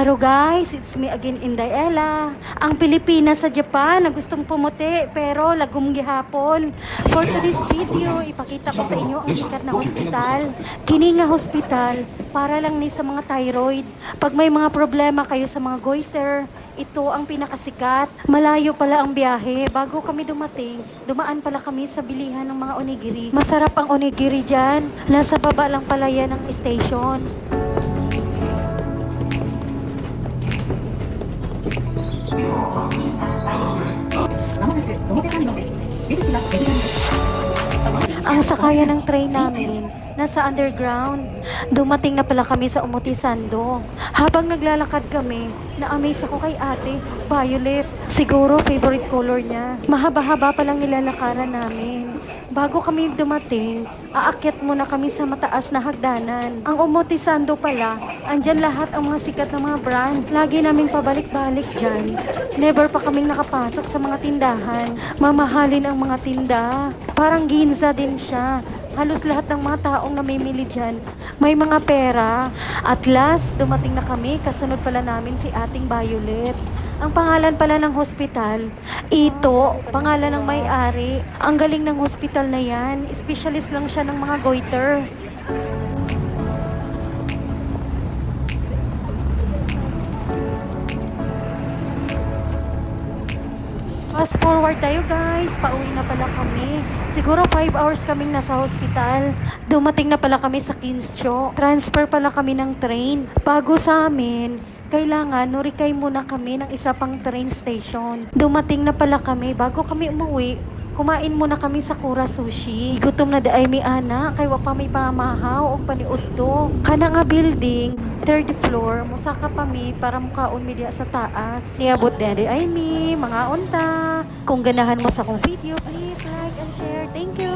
Hello guys, it's me again, Inday Ella. Ang Pilipinas sa Japan na gustong pumuti pero lagom gihapon. For today's video, ipakita ko sa inyo ang sikat na hospital. Kini nga hospital para lang ni sa mga thyroid. Pag may mga problema kayo sa mga goiter, ito ang pinakasikat. Malayo pala ang biyahe. Bago kami dumating, dumaan pala kami sa bilihan ng mga onigiri. Masarap ang onigiri dyan. Nasa baba lang pala yan ng station. Ang sakayan ng train namin, nasa underground. Dumating na pala kami sa Omotesando. Habang naglalakad kami, na-amaze ako kay ate, violet. Siguro favorite color niya. Mahaba-haba palang nilalakaran namin. Bago kami dumating, aakyat muna kami sa mataas na hagdanan. Ang Omotesando pala, andyan lahat ang mga sikat na mga brand. Lagi naming pabalik-balik dyan. Never pa kaming nakapasok sa mga tindahan. Mamahalin ang mga tinda. Parang Ginza din siya. Halos lahat ng mga taong namimili dyan, may mga pera. At last, dumating na kami. Kasunod pala namin si ating Violet. Ang pangalan pala ng hospital, ito, pangalan ng may-ari. Ang galing ng hospital na yan. Specialist lang siya ng mga goiter. Fast forward tayo guys, pauwi na pala kami. Siguro 5 hours kaming nasa hospital. Dumating na pala kami sa Kinsho. Transfer pala kami ng train. Bago sa amin, kailangan nurikay muna kami ng isa pang train station. Dumating na pala kami. Bago kami umuwi, kumain muna kami sa Kura Sushi. Gutom na daay mi ana, kay wa pa may pamahaw o paniudto. Kana nga building, third floor, musaka pa mi para mukaon mi diya sa taas. Niabot dede ay mi, mga unta. Kung ganahan mo sa akong video, please like and share. Thank you.